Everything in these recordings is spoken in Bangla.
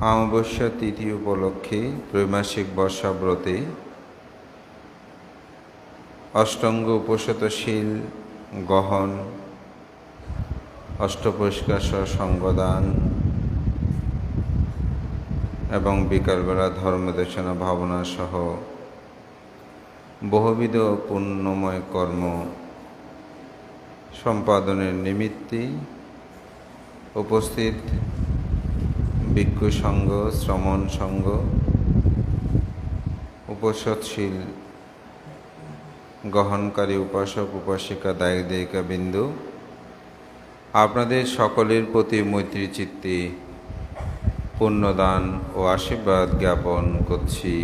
অমাবস্যা তিথি উপলক্ষে ত্রৈমাসিক বর্ষাব্রতে অষ্টাঙ্গ উপশতশীল গহন, অষ্টপরিষ্কার সঙ্গদান এবং বিকালবেলা ধর্মদেশনা ভাবনা সহ বহুবিধ পুণ্যময় কর্ম সম্পাদনের নিমিত্তে উপস্থিত ভিক্ষু সংঘ, শ্রমণ সংঘ, উপসৎশীল গ্রহণকারী উপাসক উপাসিকা দায়ী দায়িকা বিন্দু, আপনাদের সকলের প্রতি মৈত্রী চিত্তে পুণ্যদান ও আশীর্বাদ জ্ঞাপন করছি।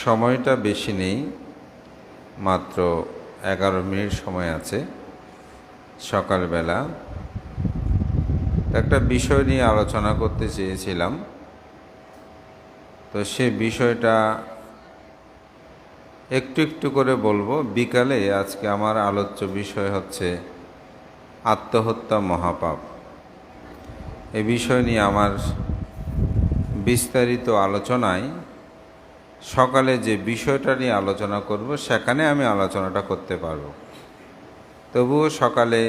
সময়টা বেশি নেই, মাত্র 11 মিনিট সময় আছে। সকালবেলা একটা বিষয় নিয়ে আলোচনা করতে চেয়েছিলাম, তো সে বিষয়টা একটু একটু করে বলবো। বিকালে আজকে আমার আলোচ্য বিষয় হচ্ছে আত্মহত্যা মহাপাপ। এ বিষয় নিয়ে আমার বিস্তারিত আলোচনায় সকালে যে বিষয়টা নিয়ে আলোচনা করব সেখানে আমি আলোচনাটা করতে পারবো। তবুও সকালে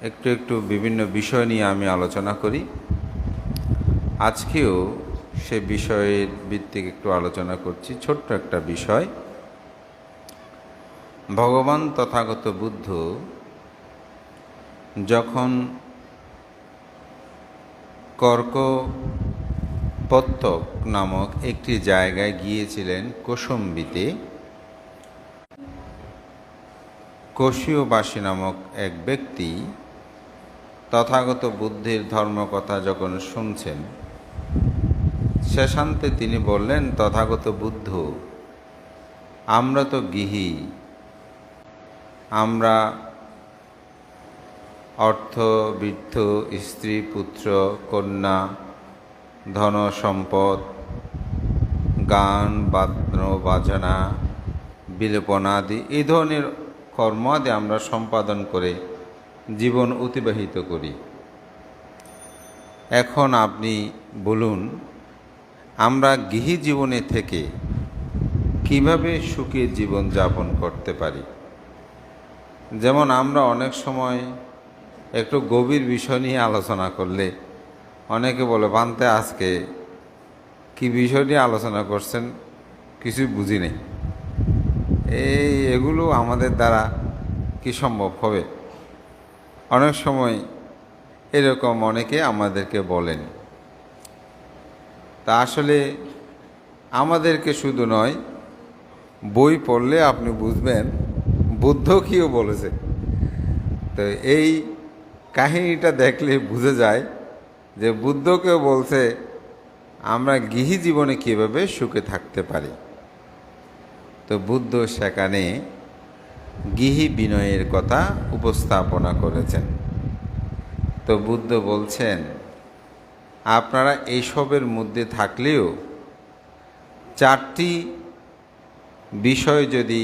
একটু একটু বিভিন্ন বিষয় নিয়ে আমি আলোচনা করি। আজকেও সে বিষয়ের ভিত্তিক একটু আলোচনা করছি। ছোট্ট একটা বিষয়। ভগবান তথাগত বুদ্ধ যখন কর্কপত্তক নামক একটি জায়গায় গিয়েছিলেন, কৌশম্বিতে, কোশীয়বাসী নামক এক ব্যক্তি তথাগত বুদ্ধের ধর্মকথা যখন শুনছেন, শেষান্তে তিনি বললেন, তথাগত বুদ্ধ, আমরা তো গৃহী, আমরা অর্থ, বৃদ্ধ, স্ত্রী, পুত্র, কন্যা, ধন সম্পদ, গান, বাদ্য বাজনা, বিলোপনাদি এই ধরনের কর্ম আদি আমরা সম্পাদন করে জীবন অতিবাহিত করি। এখন আপনি বলুন, আমরা গৃহী জীবনে থেকে কিভাবে সুখী জীবন যাপন করতে পারি? যেমন আমরা অনেক সময় একটু গভীর বিষয় নিয়ে আলোচনা করলে অনেকে বলে, বানতে আজকে কি বিষয় নিয়ে আলোচনা করছেন কিছুই বুঝি নেই, এগুলো আমাদের দ্বারা কি সম্ভব হবে? অনেক সময় এরকম অনেকে আমাদেরকে বলেন। তা আসলে আমাদেরকে শুধু নয়, বই পড়লে আপনি বুঝবেন বুদ্ধ কিও বলেছে। তো এই কাহিনীটা দেখলে বুঝে যায় যে বুদ্ধকেও বলছে আমরা গৃহী জীবনে কীভাবে সুখে থাকতে পারি। তো বুদ্ধ সেখানে গৃহী বিনয়ের কথা উপস্থাপনা করেছেন। তো বুদ্ধ বলছেন, আপনারা এইসবের মধ্যে থাকলেও 4টি বিষয় যদি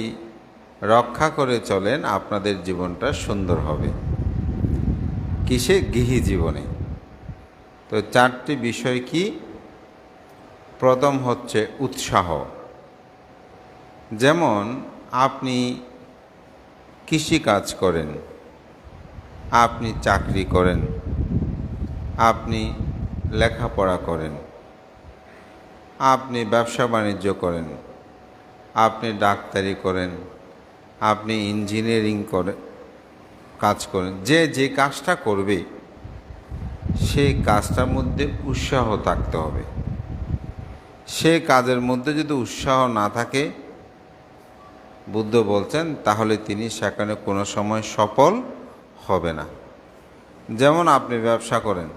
রক্ষা করে চলেন, আপনাদের জীবনটা সুন্দর হবে। কিসে? গৃহী জীবনে। তো 4টি বিষয় কি? প্রথম হচ্ছে উৎসাহ। যেমন আপনি কৃষিকাজ করেন, আপনি চাকরি করেন, আপনি লেখাপড়া করেন, আপনি ব্যবসা বাণিজ্য করেন, আপনি ডাক্তারি করেন, আপনি ইঞ্জিনিয়ারিং কাজ করেন, যে কাজটা করবে সেই কাজটার মধ্যে উৎসাহ থাকতে হবে। সে কাজের মধ্যে যদি উৎসাহ না থাকে, বুদ্ধ বলছেন, তাহলে তিনি সেখানে কোনো সময় সফল হবে না। যেমন আপনি ব্যবসা করেন,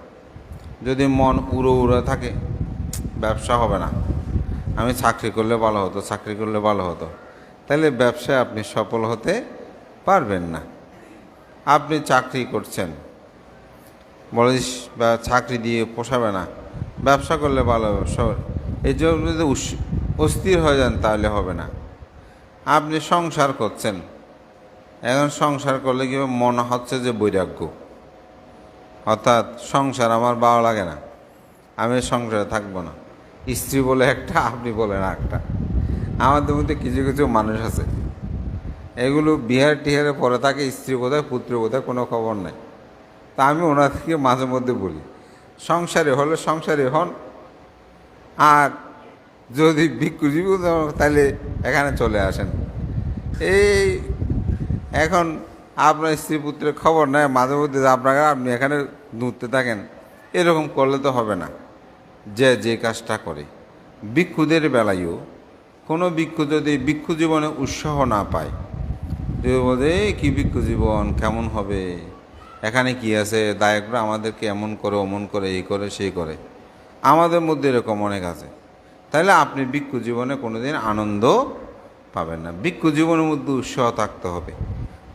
যদি মন উড়ো থাকে, ব্যবসা হবে না। আমি চাকরি করলে ভালো হতো, চাকরি করলে ভালো হতো, তাহলে ব্যবসায় আপনি সফল হতে পারবেন না। আপনি চাকরি করছেন, বলিস বা চাকরি দিয়ে পোষাবে না, ব্যবসা করলে ভালো, ব্যবসা এই জন্য যদি অস্থির হয়ে যান তাহলে হবে না। আপনি সংসার করছেন, এখন সংসার করলে কি মনে হচ্ছে যে বৈরাগ্য, অর্থাৎ সংসার আমার ভালো লাগে না, আমি সংসারে থাকবো না। স্ত্রী বলে একটা, আপনি বলেন একটা। আমাদের মধ্যে কিছু কিছু মানুষ আছে, এগুলো বিহার টিহারে পরে থাকে, স্ত্রী কোথায় পুত্র কোথায় কোনো খবর নাই। তা আমি ওনার থেকে মাঝে মধ্যে বলি, সংসারে হলে সংসারে হন, আর যদি ভিক্ষুজীবী তাহলে এখানে চলে আসেন। এই এখন আপনার স্ত্রী পুত্রের খবর নেয় মাঝে মধ্যে, আপনাকে আপনি এখানে ঘুরতে থাকেন, এরকম করলে তো হবে না। যে যে কাজটা করে, ভিক্ষুদের বেলায়ও কোনো ভিক্ষু যদি ভিক্ষু জীবনে উৎসাহ না পায়, যদি বলে কী ভিক্ষু জীবন কেমন হবে, এখানে কি আছে, দায়করা আমাদেরকে এমন করে অমন করে, এই করে সেই করে, আমাদের মধ্যে এরকম অনেক আছে, তাহলে আপনি ভিক্ষু জীবনে কোনোদিন আনন্দ পাবেন না। ভিক্ষু জীবনের মধ্যে উৎসাহ থাকতে হবে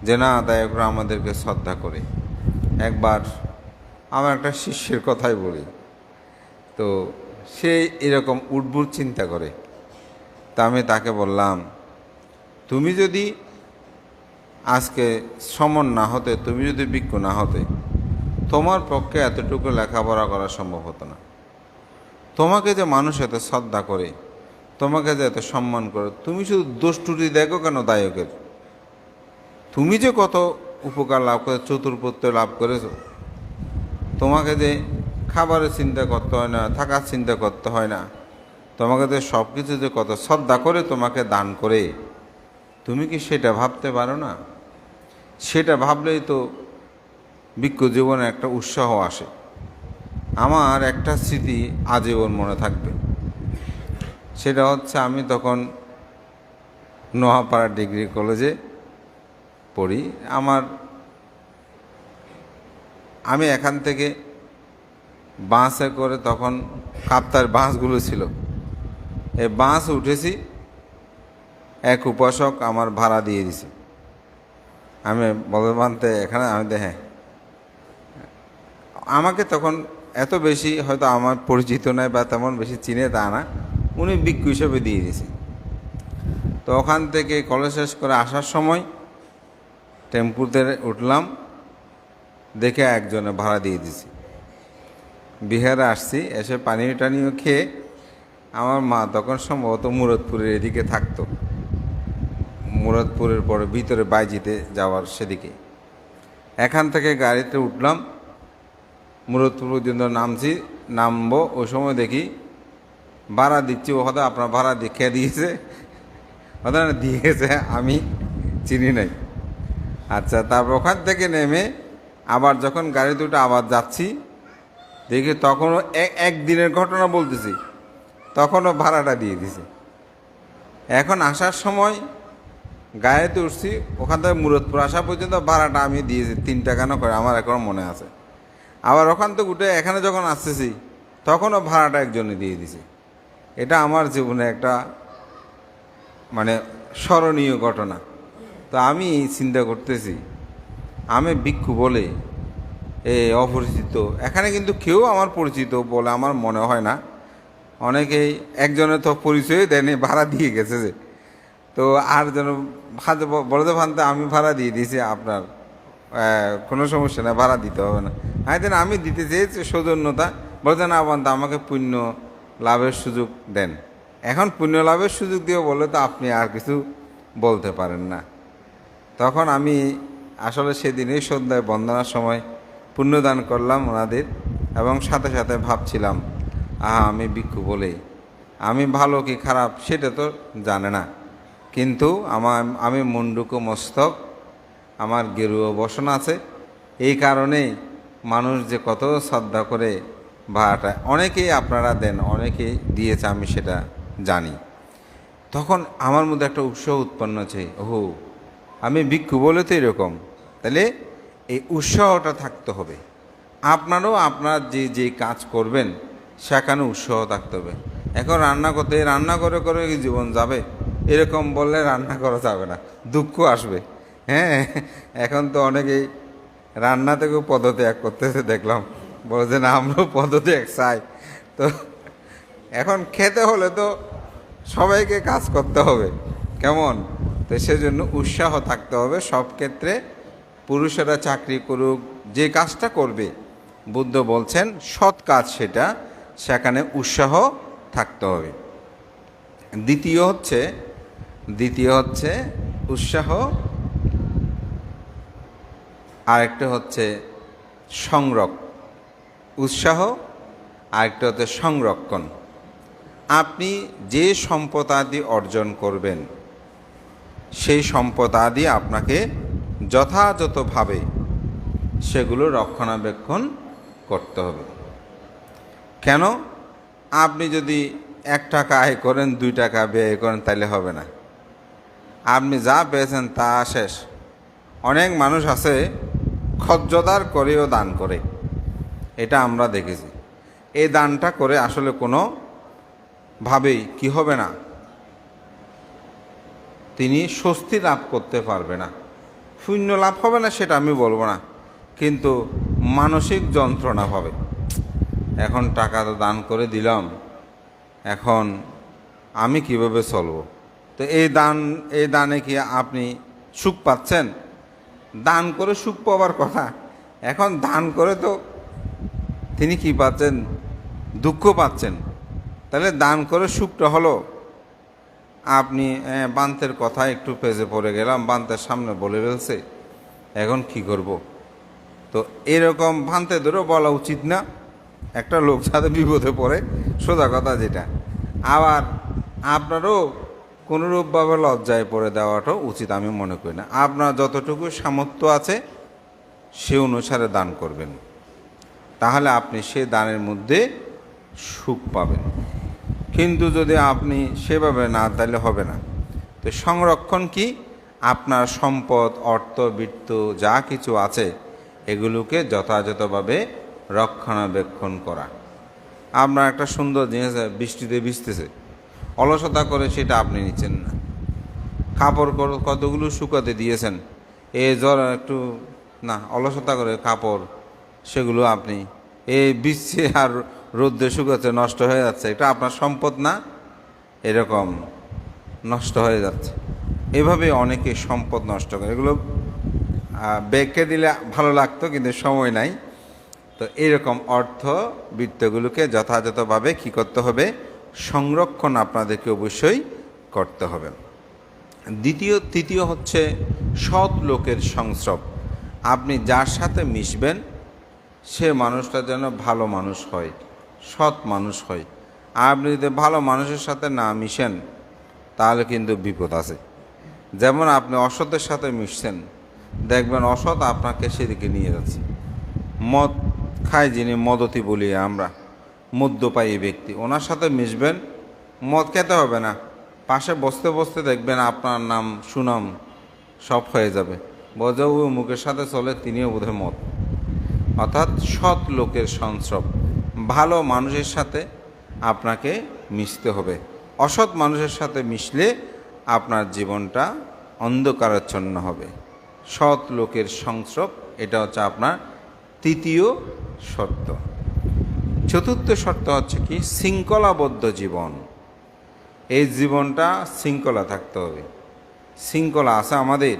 যে না, দায়করা আমাদেরকে শ্রদ্ধা করে। একবার আমার একটা শিষ্যের কথাই বলি, তো সে এরকম উদ্ভুত চিন্তা করে। তা আমি তাকে বললাম, তুমি যদি আজকে সমন না হতে, তুমি যদি ভিক্ষু না হতে, তোমার পক্ষে এতটুকু লেখাপড়া করা সম্ভব হতো না। তোমাকে যে মানুষ এত শ্রদ্ধা করে, তোমাকে যে এত সম্মান করে, তুমি শুধু দোষ ত্রুটি দেখো কেন দায়কের? তুমি যে কত উপকার লাভ করে, চতুর্পত্য লাভ করেছ, তোমাকে যে খাবারের চিন্তা করতে হয় না, থাকার চিন্তা করতে হয় না, তোমাকে যে সব কিছু যে কত শ্রদ্ধা করে তোমাকে দান করে, তুমি কি সেটা ভাবতে পারো না? সেটা ভাবলেই তো ভিক্ষু জীবনে একটা উৎসাহ আসে। আমার একটা স্মৃতি আজীবন মনে থাকবে। সেটা হচ্ছে, আমি তখন নোয়াপাড়া ডিগ্রি কলেজে পড়ি। আমি এখান থেকে বাসে করে, তখন কাপ্তার বাসগুলো ছিল, এই বাস উঠেছি, এক উপাসক আমার ভাড়া দিয়ে দিছে। আমি বলবানতে এখানে আমি হ্যাঁ, আমাকে তখন এত বেশি হয়তো আমার পরিচিত নয় বা তেমন বেশি চিনে তা না, উনি ভিক্ষু হিসেবে দিয়ে দিয়েছে। তো ওখান থেকে কলেজ শেষ করে আসার সময় টেম্পুতে উঠলাম, দেখে একজনে ভাড়া দিয়ে দিছি। বিহারে আসছি, এসে পানি টানিও খেয়ে, আমার মা তখন সম্ভবত মুরাদপুরের এদিকে থাকতো, মুরাদপুরের পরে ভিতরে বাইজিতে যাওয়ার সেদিকে। এখান থেকে গাড়িতে উঠলাম, মুরাদপুর পর্যন্ত নামবো, ওই সময় দেখি ভাড়া দিচ্ছি, ও হয়তো আপনার ভাড়া দেখে দিয়েছে, হয়তো না দিয়েছে, আমি চিনি নাই। আচ্ছা, তারপর ওখান থেকে নেমে আবার যখন গাড়ি দুটো আবার যাচ্ছি, দেখি তখনও একদিনের ঘটনা বলতেছি, তখনও ভাড়াটা দিয়ে দিছে। এখন আসার সময় গাড়িতে উঠছি, ওখান থেকে মুরাদপুর আসা পর্যন্ত ভাড়াটা আমি দিয়েছি 3 টাকা না করে, আমার এখনও মনে আছে। আবার ওখান থেকে উঠে এখানে যখন আসতেছি, তখনও ভাড়াটা একজনে দিয়ে দিছে। এটা আমার জীবনে একটা মানে স্মরণীয় ঘটনা। তো আমি চিন্তা করতেছি, আমি ভিক্ষু বলে অপরিচিত, এখানে কিন্তু কেউ আমার পরিচিত বলে আমার মনে হয় না। অনেকেই, একজনের তো পরিচয় দেয়নি, ভাড়া দিয়ে গেছে যে, তো আর যেন বলতে ভানতে আমি ভাড়া দিয়ে দিয়েছি, আপনার কোনো সমস্যা না, ভাড়া দিতে হবে না। আমি দিতে চেয়েছি সৌজন্যতা, বলতে না বান্ধব আমাকে পুণ্য লাভের সুযোগ দেন। এখন পুণ্য লাভের সুযোগ দিয়ে বলে তো আপনি আর কিছু বলতে পারেন না। তখন আমি আসলে সেদিনই সন্ধ্যায় বন্দনার সময় পুণ্যদান করলাম ওনাদের, এবং সাথে সাথে ভাবছিলাম, আমি ভিক্ষু বলে আমি ভালো কি খারাপ সেটা তো জানে না, কিন্তু আমি মুন্ডুকো মস্তক, আমার গেরুয়া বসন আছে, এই কারণেই মানুষ যে কত শ্রদ্ধা করে ভাড়াটা অনেকেই আপনারা দেন, অনেকেই দিয়েছে, আমি সেটা জানি। তখন আমার মধ্যে একটা উৎসাহ উৎপন্ন হচ্ছে, আমি ভিক্ষু বলে তো এরকম, তাহলে এই উৎসাহটা থাকতে হবে। আপনারও আপনার যে কাজ করবেন সেখানে উৎসাহ থাকতে হবে। এখন রান্না করে করে কি জীবন যাবে? এরকম বললে রান্না করা যাবে না, দুঃখ আসবে। হ্যাঁ, এখন তো অনেকেই রান্না থেকেও পদত্যাগ করতেছে দেখলাম, বলে যে না আমরাও পদত্যাগ চাই। তো এখন খেতে হলে তো সবাইকে কাজ করতে হবে, কেমন? তো তো সেজন্য উৎসাহ থাকতে হবে সব ক্ষেত্রে। পুরুষেরা চাকরি করুক, যে কাজটা করবে, বুদ্ধ বলছেন সৎ কাজ সেটা, সেখানে উৎসাহ থাকতে হবে। দ্বিতীয় হচ্ছে উৎসাহ, আরেকটা হচ্ছে উৎসাহ, আরেকটা হচ্ছে সংরক্ষণ। আপনি যে সম্পদ আদি অর্জন করবেন, সেই সম্পদ আদি আপনাকে যথাযথভাবে সেগুলো রক্ষণাবেক্ষণ করতে হবে। কেন? আপনি যদি 1 টাকা আয় করেন, 2 টাকা ব্যয় করেন, তাহলে হবে না। আপনি যা পেয়েছেন তা শেষ। অনেক মানুষ আছে খজ্জদার করেও দান করে, এটা আমরা দেখেছি। এই দানটা করে আসলে কোনোভাবেই কি হবে না, তিনি স্বস্তি লাভ করতে পারবে না। শূন্য লাভ হবে না সেটা আমি বলবো না, কিন্তু মানসিক যন্ত্রণা হবে। এখন টাকা তো দান করে দিলাম, এখন আমি কিভাবে চলব? তো এই দানে কি আপনি সুখ পাচ্ছেন? দান করে সুখ পাওয়ার কথা, এখন দান করে তো তিনি কি পাচ্ছেন? দুঃখ পাচ্ছেন। তাহলে দান করে সুখটা হলো, আপনি বান্তের কথা একটু পেজে পড়ে গেলাম, বান্তের সামনে বলে ফেলছে, এখন কি করব? তো এরকম ভান্তে ধরেও বলা উচিত না, একটা লোক যাতে বিপদে পড়ে, সোজা কথা যেটা। আবার আপনারও কোনোরূপভাবে লজ্জায় পড়ে দেওয়াটাও উচিত আমি মনে করি না। আপনার যতটুকু সামর্থ্য আছে সে অনুসারে দান করবেন, তাহলে আপনি সে দানের মধ্যে সুখ পাবেন। কিন্তু যদি আপনি সেভাবে না, তাহলে হবে না। তো সংরক্ষণ কি? আপনার সম্পদ, অর্থ, বৃত্ত যা কিছু আছে এগুলোকে যথাযথভাবে রক্ষণাবেক্ষণ করা। আপনার একটা সুন্দর জিনিস বৃষ্টিতে ভিজতেছে, অলসতা করে সেটা আপনি নিচ্ছেন না। কাপড় কতগুলো শুকাতে দিয়েছেন, জ্বর একটু না, অলসতা করে কাপড় সেগুলো আপনি ভিজছে আর রোদ্রে শুকাচ্ছে, নষ্ট হয়ে যাচ্ছে, এটা আপনার সম্পদ না? এরকম নষ্ট হয়ে যাচ্ছে। এভাবে অনেকে সম্পদ নষ্ট করে। এগুলো ব্যাখ্যা দিলে ভালো লাগতো, কিন্তু সময় নাই। তো এরকম অর্থ বৃত্তগুলোকে যথাযথভাবে কী করতে হবে? সংরক্ষণ আপনাদেরকে অবশ্যই করতে হবে। তৃতীয় হচ্ছে সৎ লোকের সংস্রব। আপনি যার সাথে মিশবেন সে মানুষটা যেন ভালো মানুষ হয়, সৎ মানুষ হয়। আপনি যদি ভালো মানুষের সাথে না মিশেন তাহলে কিন্তু বিপদ আছে। যেমন আপনি অসতের সাথে মিশছেন, দেখবেন অসৎ আপনাকে সেদিকে নিয়ে যাচ্ছে। মদ খায় যিনি, মদতি বলি আমরা, মদ্যপায়ী ব্যক্তি, ওনার সাথে মিশবেন, মদ খেতে হবে না, পাশে বসতে বসতে দেখবেন আপনার নাম সুনাম সব হয়ে যাবে। বোঝা ও মুখের সাথে চলে, তিনিও বোধহয় মদ। অর্থাৎ সৎ লোকের সংস্রব, ভালো মানুষের সাথে আপনাকে মিশতে হবে। অসৎ মানুষের সাথে মিশলে আপনার জীবনটা অন্ধকারাচ্ছন্ন হবে। সৎ লোকের সংস্রব, এটা হচ্ছে আপনার তৃতীয় শর্ত। চতুর্থ শর্ত হচ্ছে কি? শৃঙ্খলাবদ্ধ জীবন। এই জীবনটা শৃঙ্খলা থাকতে হবে। শৃঙ্খলা আছে আমাদের?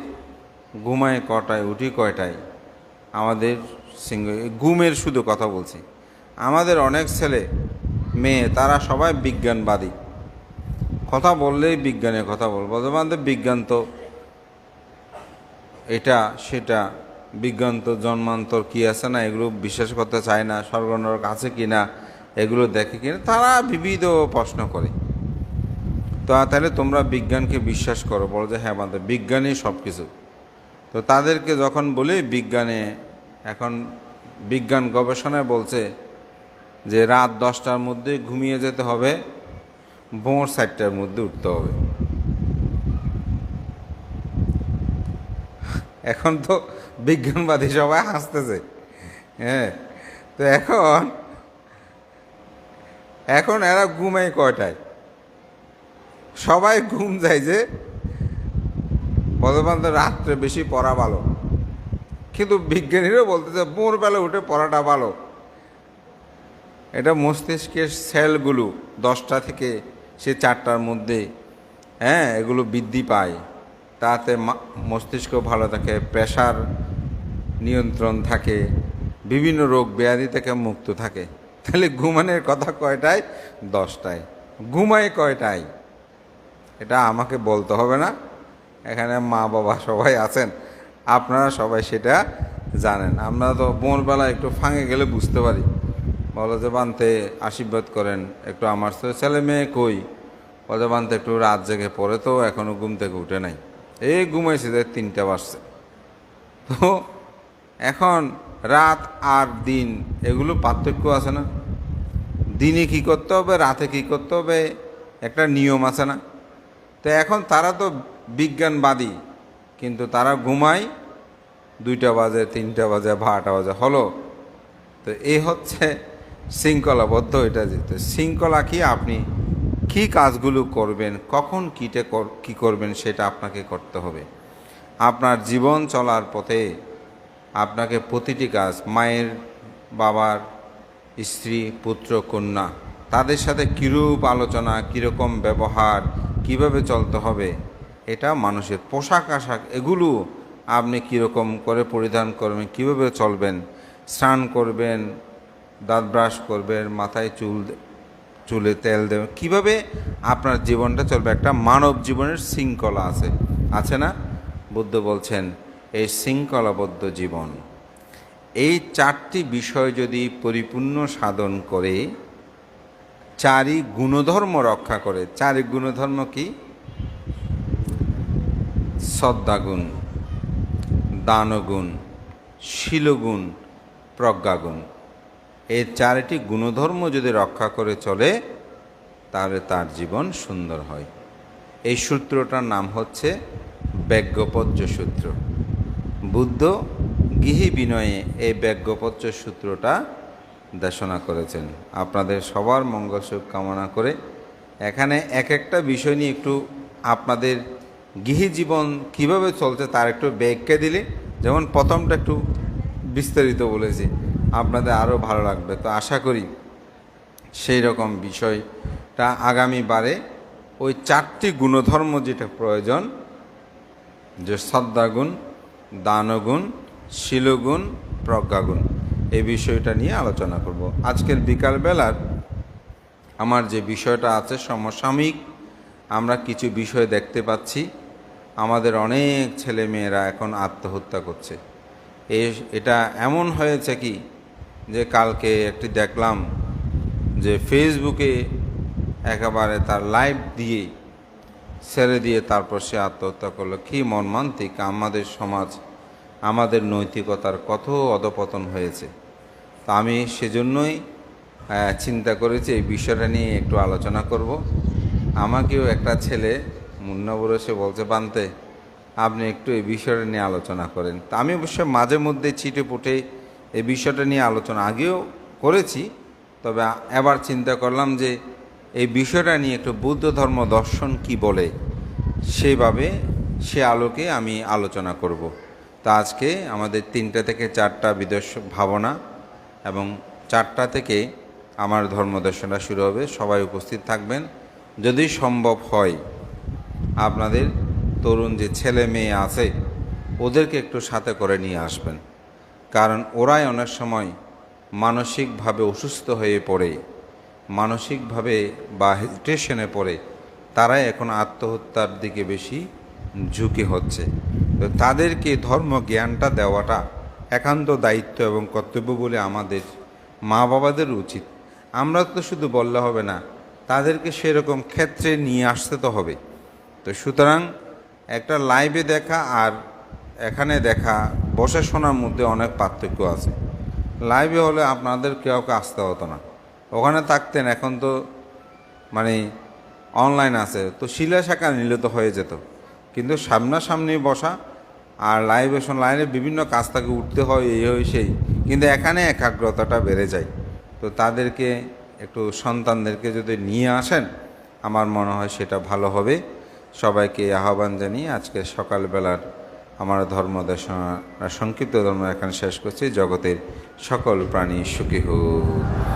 ঘুমায় কটায়, উঠি কয়টায়, আমাদের ঘুমের শুধু কথা বলছি। আমাদের অনেক ছেলে মেয়ে তারা সবাই বিজ্ঞানবাদী, কথা বললেই বিজ্ঞানের কথা বলবো। আমাদের বিজ্ঞান তো এটা সেটা, বিজ্ঞান তো জন্মান্তর কি আছে না, এগুলো বিশ্বাস করতে চায় না। স্বর্গ নরক আছে কি না এগুলো দেখে কিনা, তারা বিবিধ প্রশ্ন করে। তো তাহলে তোমরা বিজ্ঞানকে বিশ্বাস করো, বলো যে হ্যাঁ আমাদের বিজ্ঞানই সব কিছু। তো তাদেরকে যখন বলি বিজ্ঞানে, এখন বিজ্ঞান গবেষণায় বলছে যে রাত 10টার মধ্যে ঘুমিয়ে যেতে হবে, ভোর 4টার মধ্যে উঠতে হবে। এখন তো বিজ্ঞানবাদী সবাই হাসতেছে, হ্যাঁ। তো এখন এরা ঘুমায় কয়টায়? সবাই ঘুম যায় যে বর্তমানে রাত্রে বেশি পড়া ভালো, কিন্তু বিজ্ঞানীরাও বলতেছে ভোরবেলা উঠে পড়াটা ভালো। এটা মস্তিষ্কের সেলগুলো 10টা থেকে সে 4টার মধ্যে, হ্যাঁ, এগুলো বৃদ্ধি পায়। তাতে মস্তিষ্ক ভালো থাকে, প্রেশার নিয়ন্ত্রণ থাকে, বিভিন্ন রোগ ব্যাধি থেকে মুক্ত থাকে। তাহলে ঘুমানোর কথা কয়টায়? 10টায়। ঘুমায় কয়টায়? এটা আমাকে বলতে হবে না, এখানে মা বাবা সবাই আছেন, আপনারা সবাই সেটা জানেন। আমরা তো ভোরবেলা একটু ফাঁকে গেলে বুঝতে পারি, বলো যে বানতে আশীর্বাদ করেন, একটু আমার তো ছেলে মেয়ে কই, বলে বানতে একটু রাত জেগে পড়ে, তো এখনও ঘুম থেকে উঠে নাই, এই ঘুমাইছে যে 3টা বাজছে। তো এখন রাত আর দিন এগুলো পার্থক্য আছে না? দিনে কি করতে হবে, রাতে কি করতে হবে, একটা নিয়ম আছে না? তো এখন তারা তো বিজ্ঞানবাদী, কিন্তু তারা ঘুমায় 2টা বাজে, 3টা বাজে, 12টা বাজে হলো। তো এই হচ্ছে শৃঙ্খলাবদ্ধ। এটা যেতে শৃঙ্খলা কি, আপনি কি কাজগুলো করবেন, কখন কী করবেন, সেটা আপনাকে করতে হবে। আপনার জীবন চলার পথে আপনাকে প্রতিটি কাজ, মায়ের, বাবার, স্ত্রী, পুত্র, কন্যা, তাদের সাথে কীরূপ আলোচনা, কীরকম ব্যবহার, কিভাবে চলতে হবে, এটা মানুষের পোশাক আশাক, এগুলো আপনি কীরকম করে পরিধান করবেন, কিভাবে চলবেন, স্নান করবেন, দাঁত ব্রাশ করবেন, মাথায় চুলে তেল দেবেন, কীভাবে আপনার জীবনটা চলবে, একটা মানব জীবনের শৃঙ্খলা আছে না? বুদ্ধ বলছেন এই শৃঙ্খলাবদ্ধ জীবন, এই 4টি বিষয় যদি পরিপূর্ণ সাধন করে, 4ই গুণধর্ম রক্ষা করে। 4 গুণধর্ম কি? শ্রদ্ধাগুণ, দানগুণ, শীলগুণ, প্রজ্ঞাগুণ। এই 4টি গুণধর্ম যদি রক্ষা করে চলে, তাহলে তার জীবন সুন্দর হয়। এই সূত্রটার নাম হচ্ছে ব্যজ্ঞপর্য সূত্র। বুদ্ধ গৃহী বিনয়ে এই ব্যজ্ঞপর্য সূত্রটা দেশনা করেছেন। আপনাদের সবার মঙ্গল সুখ কামনা করে এখানে এক একটা বিষয় নিয়ে একটু আপনাদের গৃহী জীবন কীভাবে চলছে তার একটু ব্যাখ্যা দিলে, যেমন প্রথমটা একটু বিস্তারিত বলেছি, আপনাদের আরও ভালো লাগবে। তো আশা করি সেই রকম বিষয়টা আগামীবারে ওই 4টি গুণধর্ম যেটা প্রয়োজন, যে শ্রদ্ধাগুণ, দানগুণ, শীলগুণ, প্রজ্ঞাগুণ, এই বিষয়টা নিয়ে আলোচনা করব। আজকের বিকালবেলার আমার যে বিষয়টা আছে, সমসাময়িক আমরা কিছু বিষয় দেখতে পাচ্ছি। আমাদের অনেক ছেলে মেয়েরা এখন আত্মহত্যা করছে। এটা এমন হয়েছে কি, যে কালকে একটি দেখলাম যে ফেসবুকে একেবারে তার লাইভ দিয়ে ছেড়ে দিয়ে তারপর সে আত্মহত্যা করলো। কি মর্মান্তিক! আমাদের সমাজ, আমাদের নৈতিকতার কত অধপতন হয়েছে। তা আমি সেজন্যই চিন্তা করেছি এই বিষয়টা নিয়ে একটু আলোচনা করব। আমাকেও একটা ছেলে মুন্নাবুর এসে বলছে, বানতে আপনি একটু এই বিষয়টা নিয়ে আলোচনা করেন। তা আমি অবশ্য মাঝে মধ্যে ছিটেপুটে এই বিষয়টা নিয়ে আলোচনা আগেও করেছি, তবে এবার চিন্তা করলাম যে এই বিষয়টা নিয়ে একটু বুদ্ধ ধর্ম দর্শন কি বলে, সেভাবে সে আলোকে আমি আলোচনা করব। তা আজকে আমাদের 3টা থেকে 4টা বিদর্শ ভাবনা এবং 4টা থেকে আমার ধর্মদর্শনটা শুরু হবে। সবাই উপস্থিত থাকবেন। যদি সম্ভব হয় আপনাদের তরুণ যে ছেলে মেয়ে আছে ওদেরকে একটু সাথে করে নিয়ে আসবেন, কারণ ওরাই অনেক সময় মানসিকভাবে অসুস্থ হয়ে পড়ে, মানসিকভাবে বা হেজিটেশনে পড়ে, তারাই এখন আত্মহত্যার দিকে বেশি ঝুঁকি হচ্ছে। তো তাদেরকে ধর্ম জ্ঞানটা দেওয়াটা একান্ত দায়িত্ব এবং কর্তব্য বলে আমাদের মা বাবাদের উচিত। আমরা তো শুধু বললে হবে না, তাদেরকে সেরকম ক্ষেত্রে নিয়ে আসতে তো হবে। তো সুতরাং একটা লাইভে দেখা আর এখানে দেখা, বসে শোনার মধ্যে অনেক পার্থক্য আছে। লাইভে হলে আপনাদের কাউকে আসতে হতো না, ওখানে থাকতেন। এখন তো মানে অনলাইন আছে, তো শিলা শাখা নিলে তো হয়ে যেত। কিন্তু সামনাসামনি বসা আর লাইনে বিভিন্ন কাজ থেকে উঠতে হয়, এই হয় সেই, কিন্তু এখানে একাগ্রতাটা বেড়ে যায়। তো তাদেরকে একটু সন্তানদেরকে যদি নিয়ে আসেন, আমার মনে হয় সেটা ভালো হবে। সবাইকে আহ্বান জানিয়ে আজকে সকালবেলার আমার ধর্মদেশনা সংক্ষিপ্ত ধর্ম এখানে শেষ করছি। জগতের সকল প্রাণী সুখী হোক।